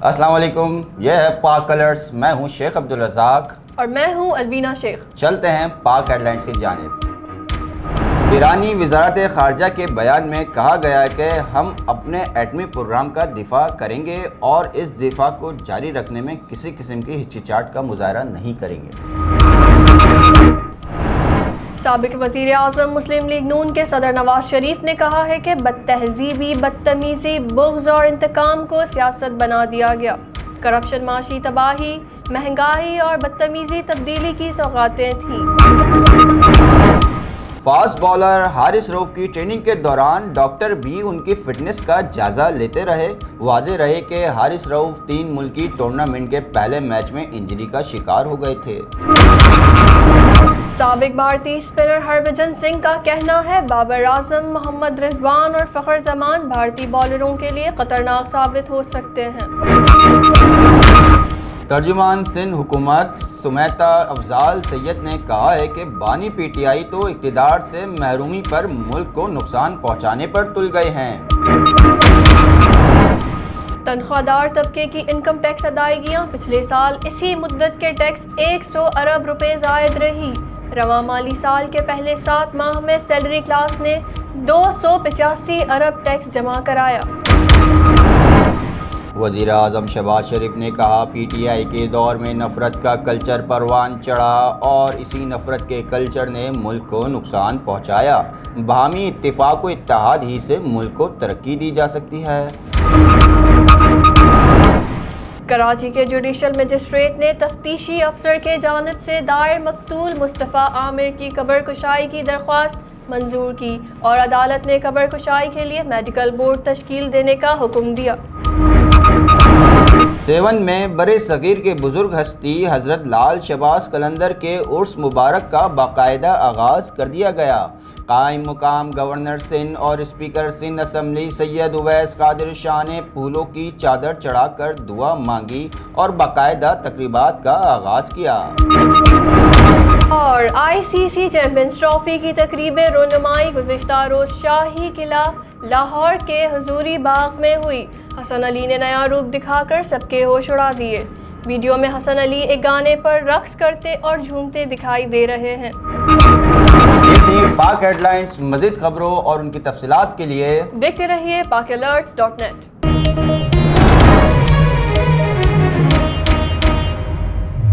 السلام علیکم، یہ ہے پاک کلرز، میں ہوں شیخ عبدالرزاق اور میں ہوں الوینہ شیخ۔ چلتے ہیں پاک ہیڈ لائنز کی جانب۔ ایرانی وزارت خارجہ کے بیان میں کہا گیا ہے کہ ہم اپنے ایٹمی پروگرام کا دفاع کریں گے اور اس دفاع کو جاری رکھنے میں کسی قسم کی ہچکچاہٹ کا مظاہرہ نہیں کریں گے۔ سابق وزیر اعظم مسلم لیگ نون کے صدر نواز شریف نے کہا ہے کہ بد تہذیبی، بدتمیزی، بغض اور انتقام کو سیاست بنا دیا گیا۔ کرپشن معاشی تباہی، مہنگائی اور بدتمیزی تبدیلی کی سوغاتیں تھیں۔ فاسٹ بالر حارث رؤف کی ٹریننگ کے دوران ڈاکٹر بھی ان کی فٹنس کا جائزہ لیتے رہے۔ واضح رہے کہ حارث رؤف 3 ملکی ٹورنامنٹ کے پہلے میچ میں انجری کا شکار ہو گئے تھے۔ سابق بھارتی اسپنر ہربھجن سنگھ کا کہنا ہے بابر اعظم، محمد رضوان اور فخر زمان بھارتی بالروں کے لیے خطرناک ثابت ہو سکتے ہیں۔ ترجمان سندھ حکومت سمیتا افضال سید نے کہا ہے کہ بانی پی ٹی آئی تو اقتدار سے محرومی پر ملک کو نقصان پہنچانے پر تل گئے ہیں۔ تنخواہ دار طبقے کی انکم ٹیکس ادائیگیاں پچھلے سال اسی مدت کے ٹیکس 100 ارب روپے زائد رہی۔ رواں مالی سال کے پہلے 7 ماہ میں سیلری کلاس نے 285 ارب ٹیکس جمع کرایا۔ وزیر اعظم شہباز شریف نے کہا پی ٹی آئی کے دور میں نفرت کا کلچر پروان چڑھا اور اسی نفرت کے کلچر نے ملک کو نقصان پہنچایا۔ باہمی اتفاق و اتحاد ہی سے ملک کو ترقی دی جا سکتی ہے۔ کراچی کے جوڈیشل مجسٹریٹ نے تفتیشی افسر کے جانب سے دائر مقتول مصطفیٰ عامر کی قبر کشائی کی درخواست منظور کی اور عدالت نے قبر کشائی کے لیے میڈیکل بورڈ تشکیل دینے کا حکم دیا۔ 7 میں برِ صغیر کے بزرگ ہستی حضرت لال شہباز قلندر کے عرس مبارک کا باقاعدہ آغاز کر دیا گیا۔ قائم مقام گورنر سندھ اور اسپیکر سندھ اسمبلی سید اویس قادر شاہ نے پھولوں کی چادر چڑھا کر دعا مانگی اور باقاعدہ تقریبات کا آغاز کیا۔ اور آئی سی سی چیمپئنز ٹرافی کی تقریب رونمائی گزشتہ روز شاہی قلعہ لاہور کے حضوری باغ میں ہوئی۔ حسن علی نے نیا روپ دکھا کر سب کے ہوش اڑا دیے۔ ویڈیو میں حسن علی ایک گانے پر رقص کرتے اور جھومتے دکھائی دے رہے ہیں۔ یہ تھی پاک ہیڈ لائنز۔ مزید خبروں اور ان کی تفصیلات کے لیے دیکھتے رہیے PakAlerts.net۔